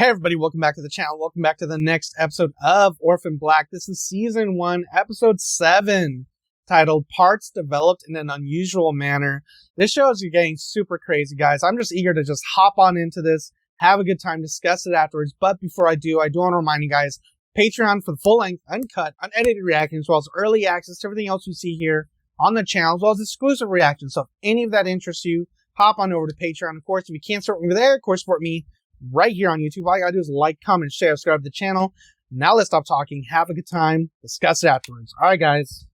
Hey everybody, welcome back to the channel. Welcome back to the next episode of Orphan Black. This is Season 1, Episode 7, titled Parts Developed in an Unusual Manner. This show is getting super crazy, guys. I'm just eager to just hop on into this, have a good time, discuss it afterwards. But before I do want to remind you guys, Patreon for the full-length, uncut, unedited reactions, as well as early access to everything else you see here on the channel, as well as exclusive reactions. So if any of that interests you, hop on over to Patreon. Of course, if you can't support me there, of course, support me right here on YouTube. All you gotta do is like, comment, share, subscribe to the channel. Now let's stop talking, have a good time, discuss it afterwards. All right, guys,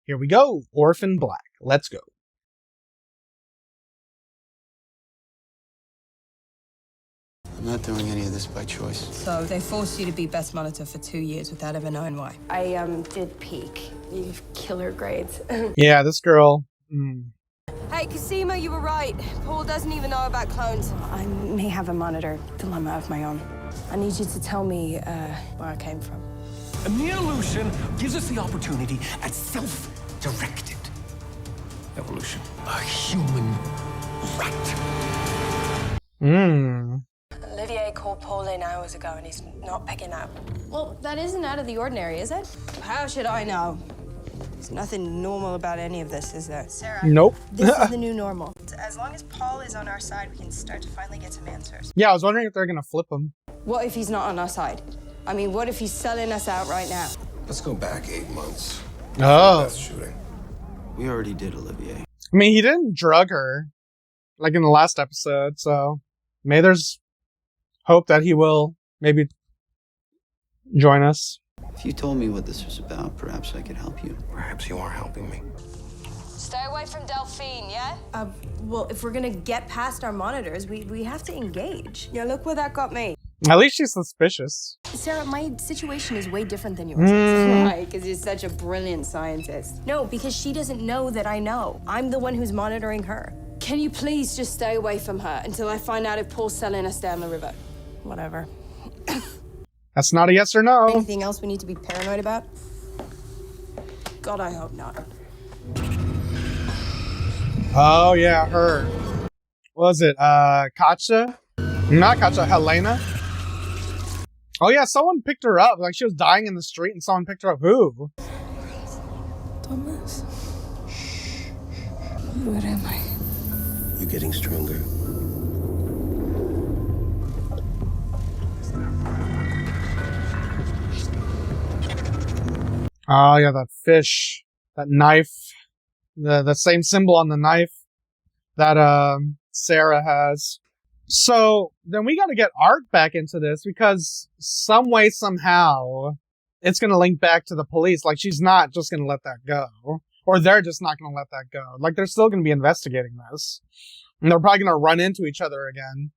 here we go. Orphan Black. Let's go. I'm not doing any of this by choice. So they forced you to be best monitor for 2 years without ever knowing why? I did peak. You've killer grades. Yeah, this girl. Hey, Cosima, you were right. Paul doesn't even know about clones. I may have a monitor dilemma of my own. I need you to tell me where I came from. A Neolution gives us the opportunity at self-directed evolution. A human right. Olivier called Paul in hours ago and he's not picking up. Well, that isn't out of the ordinary, is it? How should I know? There's nothing normal about any of this, is there? Sarah. Nope. This is the new normal. As long as Paul is on our side, we can start to finally get some answers. Yeah, I was wondering if they're gonna flip him. What if he's not on our side? I mean, what if he's selling us out right now? Let's go back 8 months. Oh. That's shooting. We already did, Olivier. I mean, he didn't drug her, like in the last episode, so maybe there's hope that he will maybe join us. If you told me what this was about, perhaps I could help you. Perhaps you are helping me. Stay away from Delphine, yeah? Well, if we're gonna get past our monitors, we have to engage. Yeah, look where that got me. At least she's suspicious. Sarah, my situation is way different than yours. Why? Because you're such a brilliant scientist. No, because she doesn't know that I know. I'm the one who's monitoring her. Can you please just stay away from her until I find out if Paul's selling us down the river? Whatever. That's not a yes or no. Anything else we need to be paranoid about? God, I hope not. Oh yeah, her. What was it? Katja? Not Katja, Helena? Oh yeah, someone picked her up. Like she was dying in the street and someone picked her up. Who? Thomas? Where am I? You're getting stronger. Oh yeah, that fish. That knife. The same symbol on the knife that Sarah has. So then we gotta get Art back into this because some way, somehow, it's gonna link back to the police. Like she's not just gonna let that go. Or they're just not gonna let that go. Like they're still gonna be investigating this. And they're probably gonna run into each other again.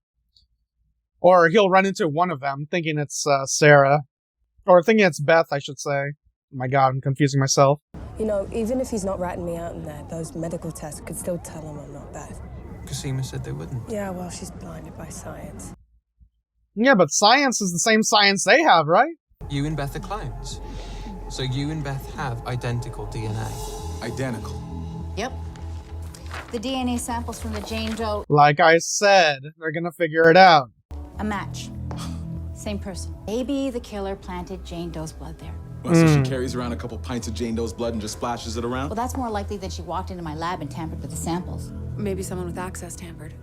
Or he'll run into one of them thinking it's Sarah. Or thinking it's Beth, I should say. Oh my god, I'm confusing myself. You know, even if he's not ratting me out in there, those medical tests could still tell him I'm not Beth. Cosima said they wouldn't. Yeah, well, she's blinded by science. Yeah, but science is the same science they have, right? You and Beth are clones. So you and Beth have identical DNA. Identical. Yep. The DNA samples from the Jane Doe, Like I said, they're gonna figure it out. a match. Same person. Maybe the killer planted Jane Doe's blood there. Well, so she carries around a couple pints of Jane Doe's blood and just splashes it around? Well, that's more likely than she walked into my lab and tampered with the samples. Maybe someone with access tampered.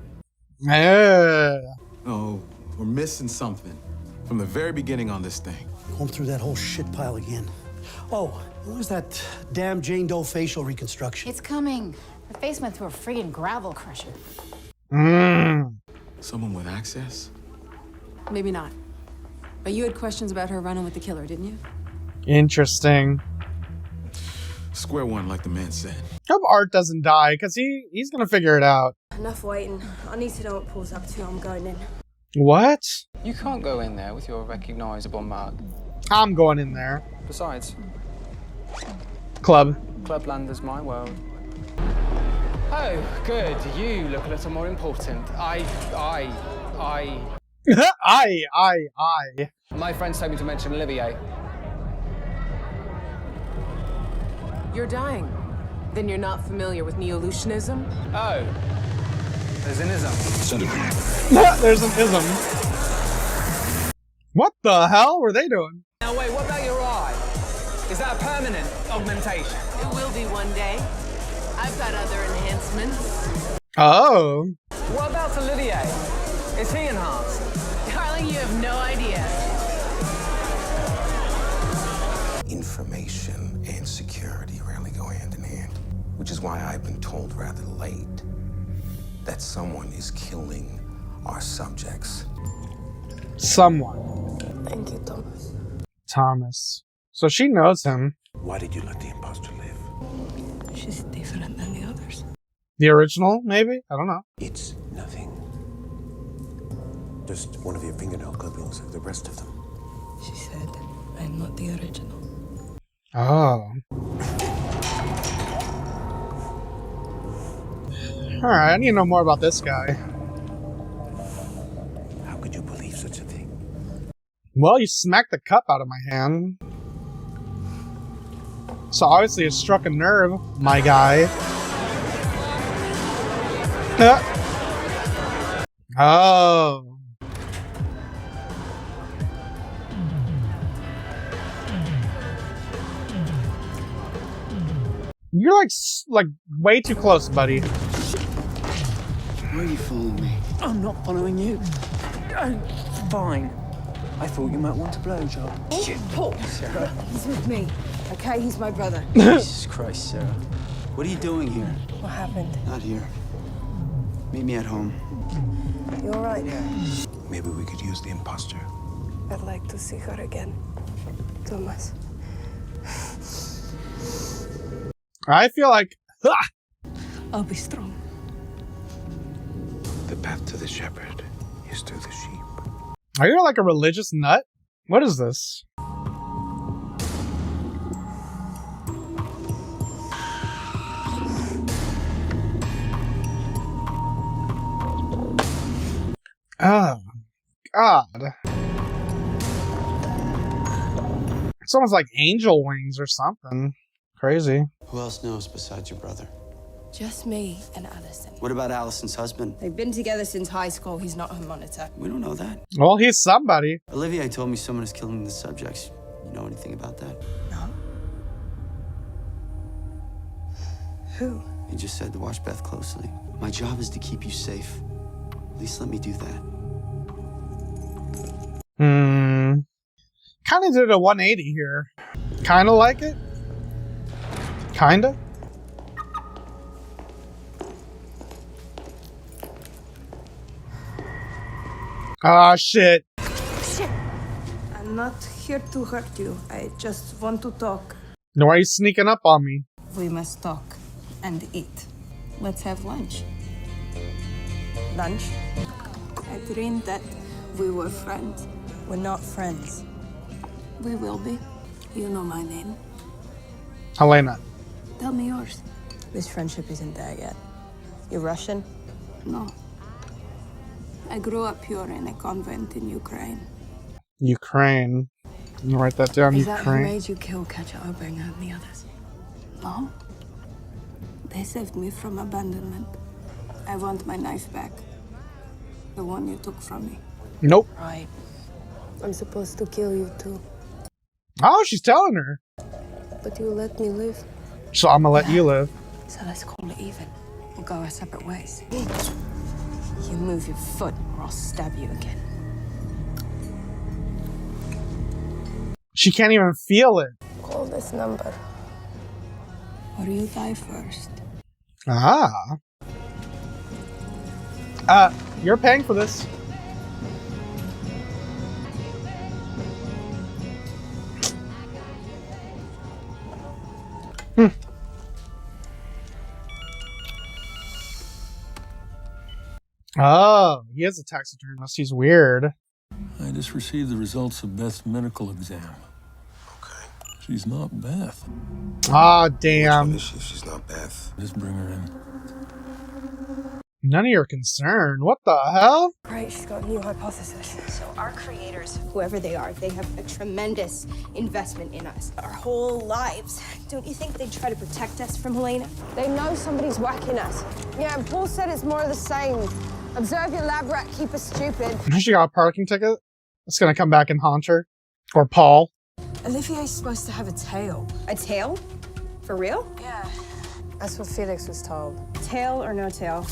Yeah. Oh, we're missing something from the very beginning on this thing. Going through that whole shit pile again. Oh, what was that damn Jane Doe facial reconstruction? It's coming. Her face went through a friggin' gravel crusher. Someone with access? Maybe not. But you had questions about her running with the killer, didn't you? Interesting. Square one, like the man said. Hope Art doesn't die, because he's gonna figure it out. Enough waiting. I need to know what Paul's up to. I'm going in. What? You can't go in there with your recognizable mark. I'm going in there. Besides, Clubland is my world. Oh, good. You look a little more important. I. My friends told me to mention Olivier. You're dying. Then you're not familiar with Neolutionism? Oh. There's an ism. There's an ism. What the hell were they doing? Now wait, what about your eye? Is that a permanent augmentation? It will be one day. I've got other enhancements. Oh. What about Olivier? Is he enhanced? Darling, you have no idea. Information and security rarely go hand in hand, which is why I've been told rather late that someone is killing our subjects. Someone. Thank you, Thomas. Thomas. So she knows him. Why did you let the imposter live? She's different than the others. The original, maybe? I don't know. It's nothing. Just one of your fingernail clippings like the rest of them. She said, I'm not the original. Oh. Alright, I need to know more about this guy. How could you believe such a thing? Well, you smacked the cup out of my hand. So obviously it struck a nerve, my guy. Oh. You're like way too close, buddy. Why are you following me? I'm not following you. Fine. I thought you might want a blowjob. Shit, Paul. Sarah. He's with me. Okay, he's my brother. Jesus Christ, Sarah. What are you doing here? What happened? Not here. Meet me at home. You all right? Maybe we could use the imposter. I'd like to see her again. Thomas. I feel like I'll be strong. The path to the shepherd is through the sheep. are you like a religious nut? What is this? Oh, God. It's almost like angel wings or something. Crazy. Who else knows besides your brother? Just me and Allison. What about Allison's husband? They've been together since high school. He's not her monitor. We don't know that. Well, he's somebody. Olivier told me someone is killing the subjects. You know anything about that? No. Who? He just said to watch Beth closely. My job is to keep you safe. At least let me do that. Kind of did a 180 here. Kind of like it. Kind of. Ah, shit. Shit. I'm not here to hurt you. I just want to talk. No, why are you sneaking up on me? We must talk and eat. Let's have lunch. Lunch? I dreamed that we were friends. We're not friends. We will be. You know my name. Helena. Tell me yours. This friendship isn't there yet. You're Russian? No. I grew up here in a convent in Ukraine. Ukraine. I'm gonna write that down. Is that who Ukraine. made you kill Katja Obringer and the others? No. They saved me from abandonment. I want my knife back. The one you took from me. Nope. Right. I'm supposed to kill you too. Oh, she's telling her. But you let me live. So I'm gonna let you live. So let's call it even. We'll go our separate ways. You move your foot or I'll stab you again. She can't even feel it. Call this number. Or you die first. Ah. You're paying for this. Oh, he is a taxidermist. He's weird. I just received the results of Beth's medical exam. Okay. She's not Beth. Ah, Which one damn. is she? She's not Beth. Just bring her in. None of your concern. What the hell? Great, she's got a new hypothesis. So our creators, whoever they are, they have a tremendous investment in us. Our whole lives. Don't you think they'd try to protect us from Helena? They know somebody's whacking us. Yeah, and Paul said it's more of the same. Observe your lab rat, keep us stupid. She got a parking ticket? It's gonna come back and haunt her. Or Paul. Olivier's supposed to have a tail. A tail? For real? Yeah. That's what Felix was told. Tail or no tail?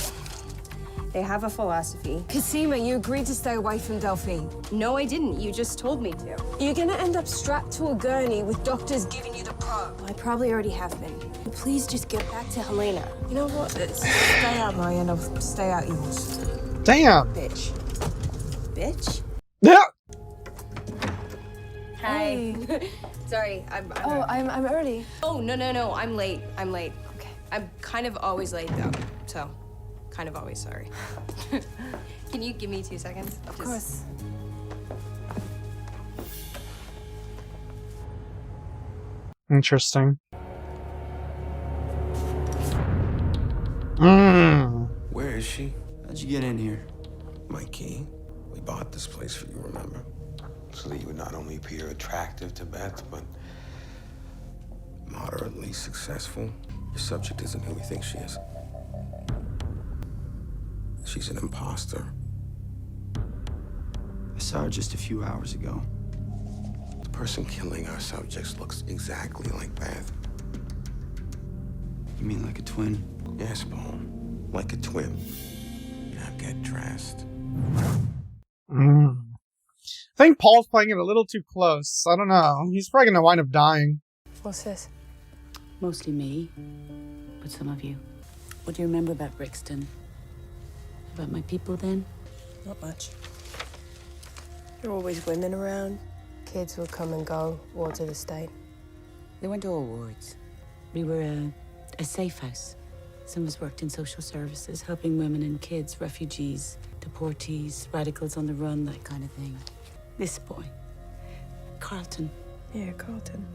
They have a philosophy. Cosima, you agreed to stay away from Delphine. No, I didn't. You just told me to. You're gonna end up strapped to a gurney with doctors giving you the probe. Well, I probably already have been. Please just get back to Helena. You know what? Stay out my end, I'll stay out yours. Damn. Bitch. Bitch? Yeah. Hi. Sorry, I'm early. Oh, no. I'm late. Okay. I'm kind of always late, though. So, kind of always sorry. Can you give me 2 seconds? Of course. Interesting. Where is she? How'd you get in here? My key. We bought this place for you, remember? So that you would not only appear attractive to Beth, but moderately successful. Your subject isn't who we think she is. She's an imposter. I saw her just a few hours ago. The person killing our subjects looks exactly like Beth. You mean like a twin? Yes, Paul. Like a twin. Now get dressed. I think Paul's playing it a little too close. I don't know. He's probably gonna wind up dying. What's this? Mostly me, but some of you. What do you remember about Brixton? About my people then? Not much. There were always women around. Kids would come and go, wards of the state. They weren't all wards. We were a safe house. Some of us worked in social services, helping women and kids, refugees, deportees, radicals on the run, that kind of thing. This boy, Carlton. Yeah, Carlton.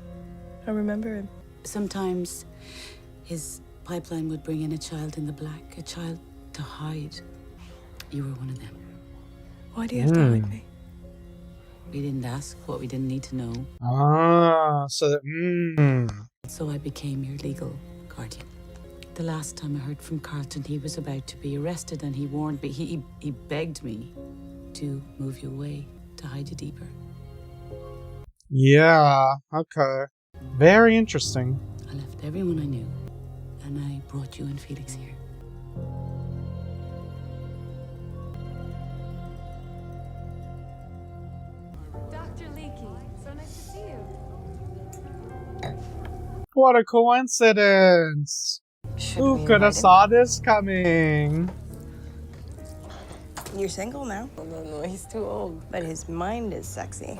I remember him. Sometimes his pipeline would bring in a child in the black, a child to hide. You were one of them. Why do you have to hide me? We didn't ask what we didn't need to know. So that, So I became your legal guardian. The last time I heard from Carlton, he was about to be arrested, and he warned me. He begged me to move you away, to hide you deeper. Yeah, okay. Very interesting. I left everyone I knew, and I brought you and Felix here. Dr. Leakey, so nice to see you. What a coincidence. Who could have saw this coming? You're single now? No, he's too old. But his mind is sexy.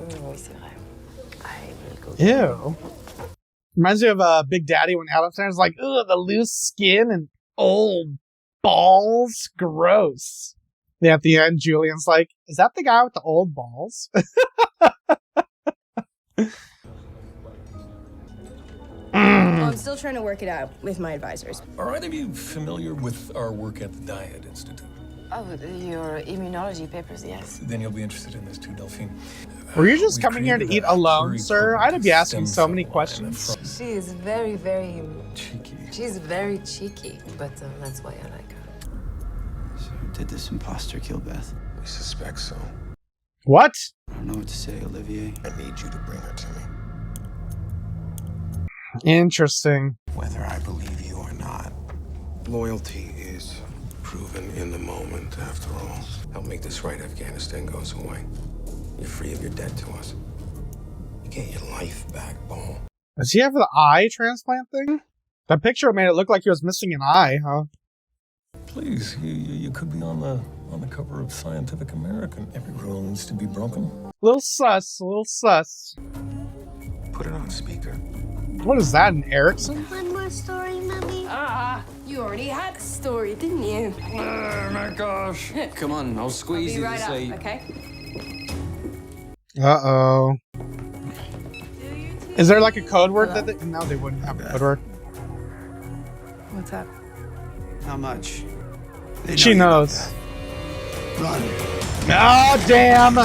Ew. Reminds me of Big Daddy when Adam Sandler's like, ugh, the loose skin and old balls. Gross. Yeah, at the end, Julian's like, is that the guy with the old balls? Well, I'm still trying to work it out with my advisors. Are either of you familiar with our work at the Diet Institute? Oh, your immunology papers, yes. Then you'll be interested in this too, Delphine. Were you just We've coming here to created eat a alone, very sir? potent I'd be asking stem so many cell line questions. She is very, very cheeky. She's very cheeky, but that's why I like her. So did this imposter kill Beth? We suspect so. What? I don't know what to say, Olivier. I need you to bring her to me. Interesting. Whether I believe you or not, loyalty is proven in the moment, after all. Help make this right, Afghanistan goes away. You're free of your debt to us. You get your life back, Paul. Does he have the eye transplant thing? That picture made it look like he was missing an eye, huh? Please, you could be on the cover of Scientific American. Every rule needs to be broken. Little sus, little sus. Put it on speaker. What is that, an Ericsson? One more story, Mommy. You already had a story, didn't you? Oh my gosh. Come on, I'll squeeze Be you right to up, say. okay? Uh-oh. Is there like a code word that no, they wouldn't have a code word. What's up? How much? She knows. Run. Oh, damn!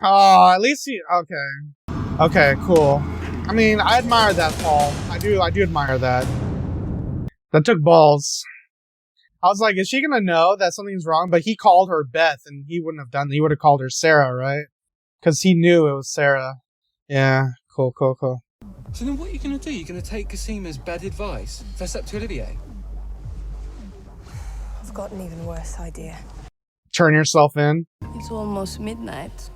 Oh, at least he... Okay. Okay, cool. I mean, I admire that, Paul. I do admire that. That took balls. I was like, is she gonna know that something's wrong? But he called her Beth, and he wouldn't have done that. He would have called her Sarah, right? Because he knew it was Sarah. Yeah, cool. So then what are you going to do? You're going to take Casima's bad advice? Fess up to Olivier? I've got an even worse idea. Turn yourself in. It's almost midnight.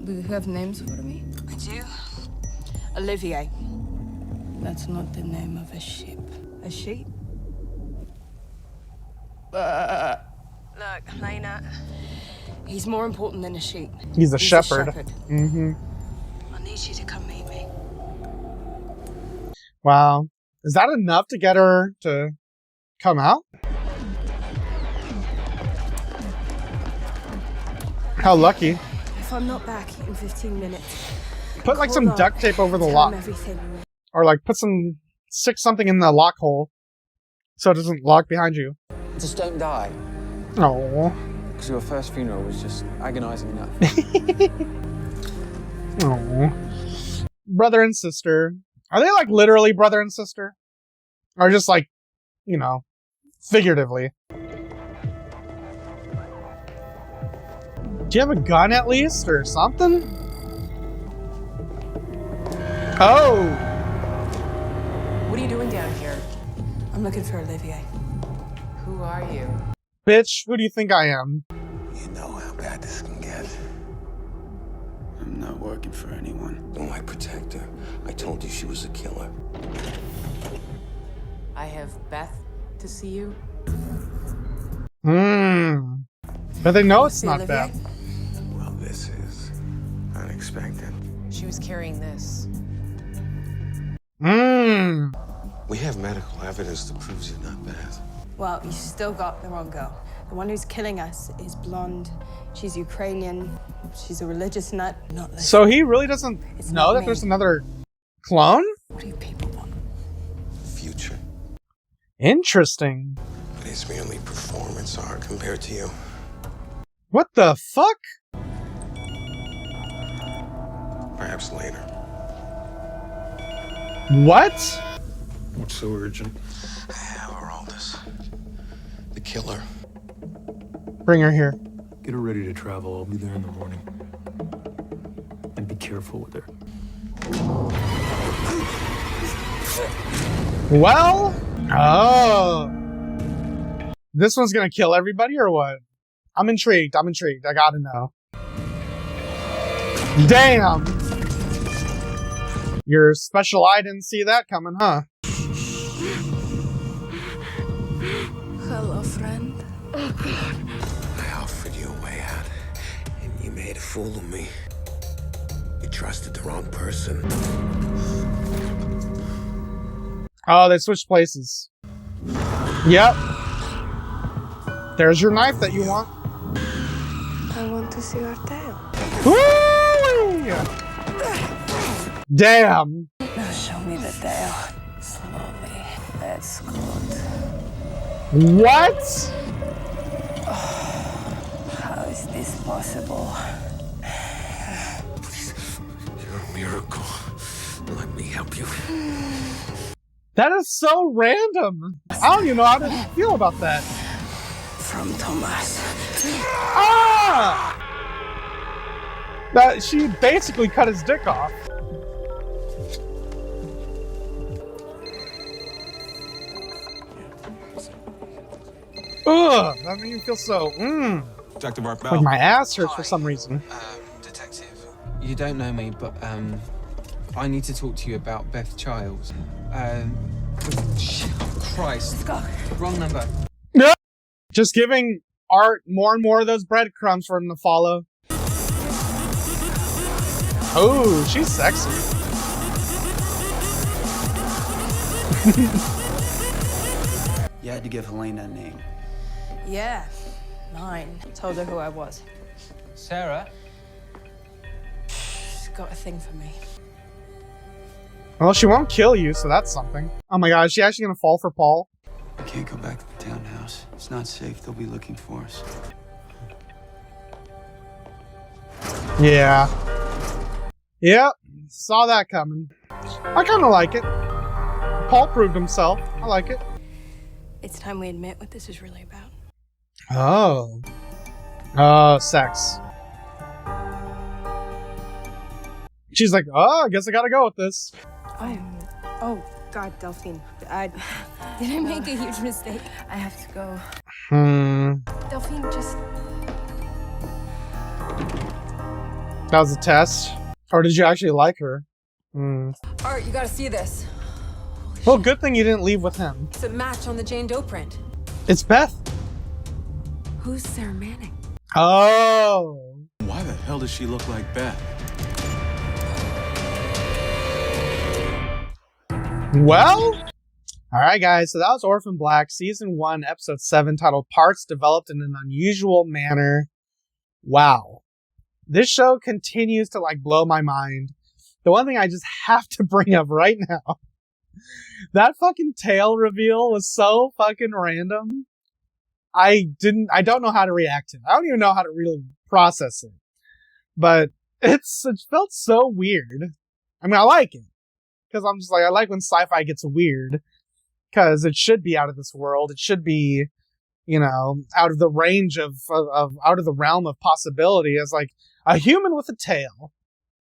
Do you have names for me? I do. Olivier. That's not the name of a ship. A sheep? Look, Lena. He's more important than a sheep. He's a shepherd. Mm-hmm. I need you to come meet me. Wow. Is that enough to get her to come out? How lucky. If I'm not back in 15 minutes, Put like some duct tape over the tell lock. him everything. Or like stick something in the lock hole so it doesn't lock behind you. Just don't die. Oh. Because your first funeral was just agonizing enough. Oh. Brother and sister. Are they like literally brother and sister? Or just like, figuratively? Do you have a gun at least or something? Oh! What are you doing down here? I'm looking for Olivier. Who are you? Bitch, who do you think I am? You know how bad this can get. I'm not working for anyone. Don't I protect her? I told you she was a killer. I have Beth to see you. But they know it's not Olivier? Beth. Well, this is unexpected. She was carrying this. We have medical evidence that proves you're not Beth. Well, you still got the wrong girl. The one who's killing us is blonde. She's Ukrainian. She's a religious nut. Not listening. So he really doesn't It's know not that me. there's another clone? What do you people want? Future. Interesting. But it's merely performance art compared to you. What the fuck? Perhaps later. What? What's so urgent? I have her all this. The killer. Bring her here. Get her ready to travel. I'll be there in the morning. And be careful with her. Well, oh. This one's gonna kill everybody or what? I'm intrigued. I gotta know. Damn! Your special eye didn't see that coming, huh? Hello, friend. I offered you a way out, and you made a fool of me. You trusted the wrong person. Oh, they switched places. Yep. There's your knife that you want. I want to see our tail. Woo! Damn. Now show me the tail. Slowly. That's good. What? How is this possible? You're a miracle. Let me help you. That is so random. I don't even know how to feel about that. From Thomas. Ah! That she basically cut his dick off. Ugh, that made me feel so, Detective Art Bell. like my ass hurts for some reason. Detective, you don't know me, but I need to talk to you about Beth Childs. Christ. Go. Wrong number. No! Just giving Art more and more of those breadcrumbs for him to follow. Oh, she's sexy. You had to give Helena a name. Yeah, mine. Told her who I was. Sarah? She's got a thing for me. Well, she won't kill you, so that's something. Oh my god, is she actually gonna fall for Paul? We can't go back to the townhouse. It's not safe. They'll be looking for us. Yeah. Yep, saw that coming. I kind of like it. Paul proved himself. I like it. It's time we admit what this is really about. Oh. Oh, sex. She's like, oh, I guess I gotta go with this. Oh, God, Delphine. Did I make a huge mistake? I have to go. Delphine, just... That was a test? Or did you actually like her? Art, you gotta see this. Well, good thing you didn't leave with him. It's a match on the Jane Doe print. It's Beth. Who's Sarah Manning? Oh. Why the hell does she look like Beth? Well, all right, guys. So that was Orphan Black, Season 1, Episode 7, titled Parts Developed in an Unusual Manner. Wow. This show continues to, like, blow my mind. The one thing I just have to bring up right now, that fucking tail reveal was so fucking random. I don't know how to react to it. I don't even know how to really process it. But it felt so weird. I mean, I like it. Because I'm just like, I like when sci-fi gets weird. Because it should be out of this world. It should be, you know, out of the range of out of the realm of possibility. As like a human with a tail.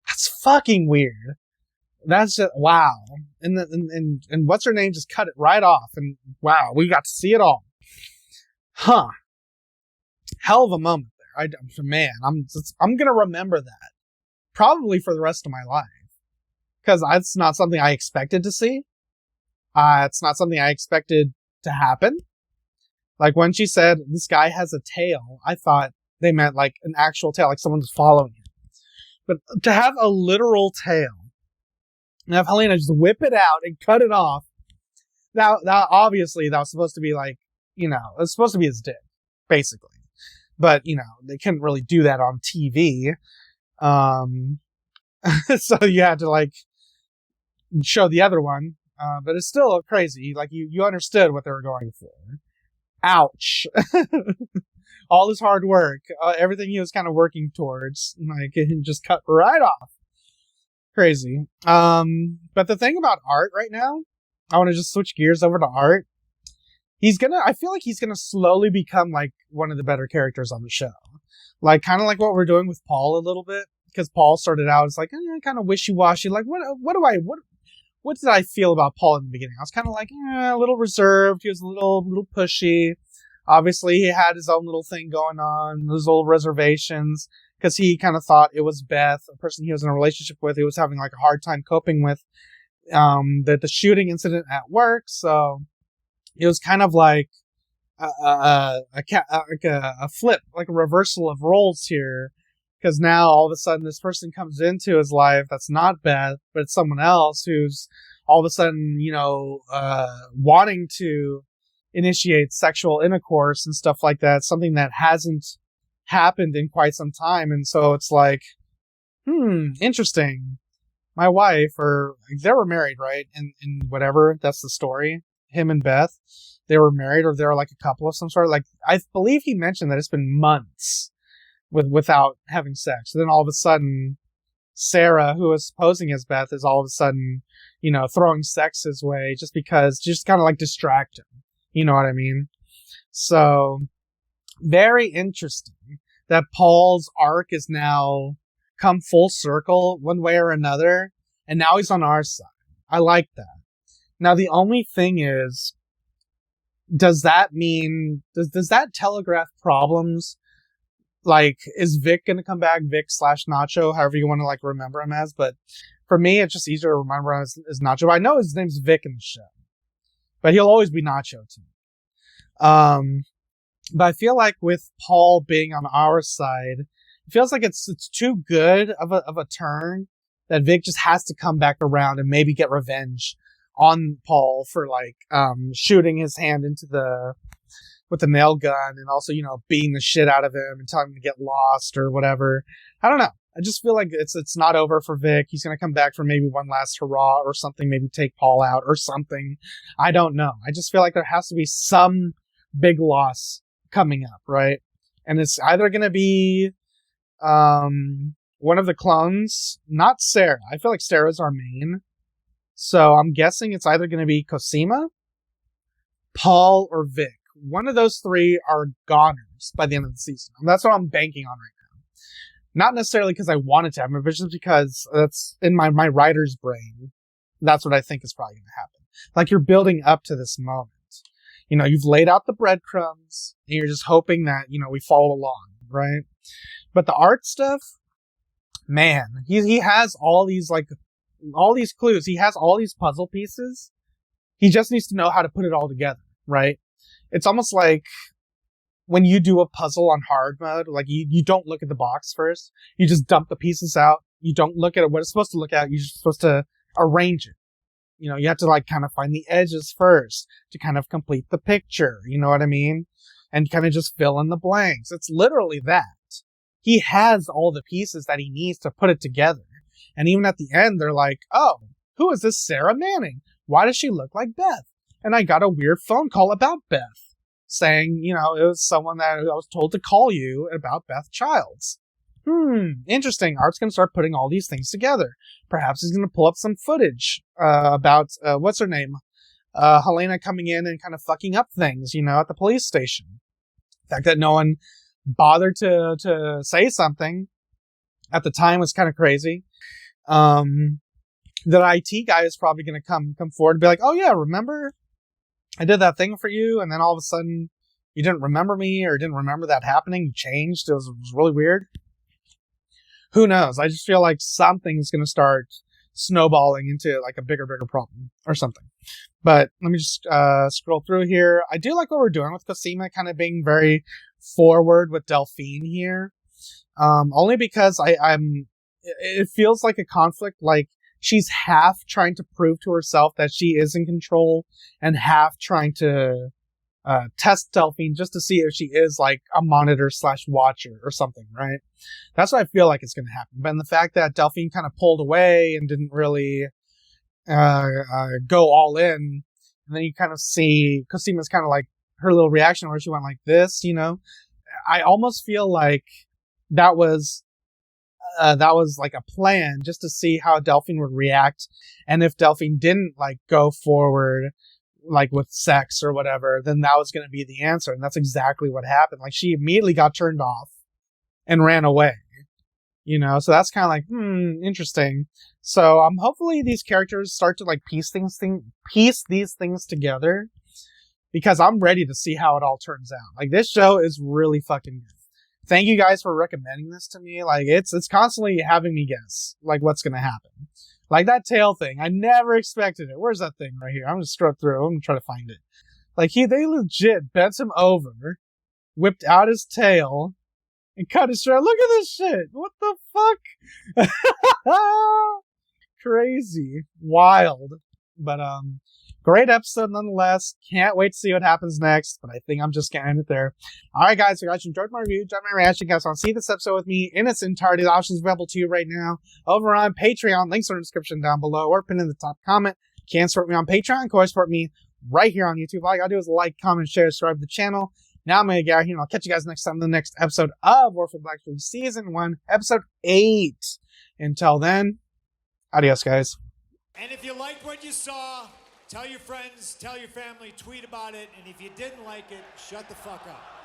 That's fucking weird. That's just, wow. And what's her name just cut it right off. And wow, we got to see it all. Huh. Hell of a moment there. Man, I'm gonna remember that. Probably for the rest of my life. Because it's not something I expected to see. It's not something I expected to happen. Like when she said, this guy has a tail, I thought they meant like an actual tail, like someone's following him. But to have a literal tail, and have Helena just whip it out and cut it off, that obviously that was supposed to be like, you know, it was supposed to be his dick, basically. But, you know, they couldn't really do that on TV. So you had to like show the other one, but it's still crazy. Like you understood what they were going for. Ouch. All his hard work, everything he was kind of working towards, like it just cut right off. Crazy. But the thing about Art right now, I want to just switch gears over to Art. I feel like he's gonna slowly become like one of the better characters on the show. Like kind of like what we're doing with Paul a little bit. Because Paul started out as like kind of wishy-washy. Like what did I feel about Paul in the beginning? I was kind of like a little reserved. He was a little pushy. Obviously, he had his own little thing going on, his little reservations, because he kind of thought it was Beth, a person he was in a relationship with. He was having like a hard time coping with the shooting incident at work. So it was kind of like a flip, like a reversal of roles here. Because now, all of a sudden, this person comes into his life that's not Beth, but it's someone else who's all of a sudden, you know, wanting to initiate sexual intercourse and stuff like that. Something that hasn't happened in quite some time. And so it's like, interesting. My wife, or they were married, right? And whatever, that's the story. Him and Beth, they were married, or they're like a couple of some sort. Like, I believe he mentioned that it's been months without having sex. So then all of a sudden, Sarah, who is posing as Beth, is all of a sudden, you know, throwing sex his way just kind of like distract him. You know what I mean? So, very interesting that Paul's arc is now come full circle one way or another, and now he's on our side. I like that. Now, the only thing is, does that mean, does that telegraph problems? Like, is Vic gonna come back? Vic/Nacho, however you want to like remember him as. But for me, it's just easier to remember him as Nacho. I know his name's Vic in the show, but he'll always be Nacho to me. But I feel like with Paul being on our side, it feels like it's too good of a turn that Vic just has to come back around and maybe get revenge on Paul for like shooting his hand into with the nail gun, and also, you know, beating the shit out of him and telling him to get lost or whatever. I don't know. I just feel like it's not over for Vic. He's going to come back for maybe one last hurrah or something, maybe take Paul out or something. I don't know. I just feel like there has to be some big loss coming up, right? And it's either going to be one of the clones, not Sarah. I feel like Sarah's our main. So I'm guessing it's either going to be Cosima Paul, or Vic. One of those three are goners by the end of the season. And that's what I'm banking on right now. Not necessarily because I wanted to have them, but just because that's in my writer's brain. That's what I think is probably going to happen. Like, you're building up to this moment. You know, you've laid out the breadcrumbs, and you're just hoping that, you know, we follow along, right? But the art stuff, man, he has all these clues. He has all these puzzle pieces. He just needs to know how to put it all together, right? It's almost like when you do a puzzle on hard mode, like you don't look at the box first. You just dump the pieces out. You don't look at what it's supposed to look at. You're just supposed to arrange it. You know, you have to like kind of find the edges first to kind of complete the picture. You know what I mean? And kind of just fill in the blanks. It's literally that. He has all the pieces that he needs to put it together. And even at the end, they're like, oh, who is this Sarah Manning? Why does she look like Beth? And I got a weird phone call about Beth saying, you know, it was someone that I was told to call you about Beth Childs. Interesting. Art's going to start putting all these things together. Perhaps he's going to pull up some footage about, what's her name? Helena coming in and kind of fucking up things, you know, at the police station. The fact that no one bothered to say something at the time was kind of crazy. The IT guy is probably going to come forward and be like, oh yeah, remember I did that thing for you, and then all of a sudden you didn't remember me or didn't remember that happening. You changed. It was really weird. Who knows? I just feel like something's going to start snowballing into like a bigger problem or something. But let me just scroll through here. I do like what we're doing with Cosima, kind of being very forward with Delphine here. Only because it feels like a conflict, like she's half trying to prove to herself that she is in control and half trying to test Delphine just to see if she is like a monitor / watcher or something, right? That's what I feel like is going to happen. But in the fact that Delphine kind of pulled away and didn't really go all in, and then you kind of see Cosima's kind of like her little reaction where she went like this, you know? I almost feel like that was like a plan just to see how Delphine would react, and if Delphine didn't like go forward like with sex or whatever, then that was going to be the answer, and that's exactly what happened. Like, she immediately got turned off and ran away, you know? So that's kind of like interesting. So hopefully these characters start to like piece these things together, because I'm ready to see how it all turns out. Like, this show is really fucking good. Thank you guys for recommending this to me. Like, it's constantly having me guess like what's gonna happen. Like that tail thing, I never expected it. Where's that thing right here? I'm gonna scroll through. I'm gonna try to find it. Like, they legit bent him over, whipped out his tail, and cut his shirt. Look at this shit. What the fuck? Crazy, wild, but great episode nonetheless. Can't wait to see what happens next, but I think I'm just gonna end it there. Alright guys, if you guys enjoyed my review, enjoyed my reaction, you guys want to see this episode with me in its entirety, the options available to you right now over on Patreon. Links are in the description down below or pinned in the top comment. You can support me on Patreon, you can always support me right here on YouTube. All you gotta do is like, comment, share, subscribe to the channel. Now I'm gonna get out here and I'll catch you guys next time in the next episode of Orphan Black Season 1, Episode 8. Until then, adios guys. And if you liked what you saw, tell your friends, tell your family, tweet about it, and if you didn't like it, shut the fuck up.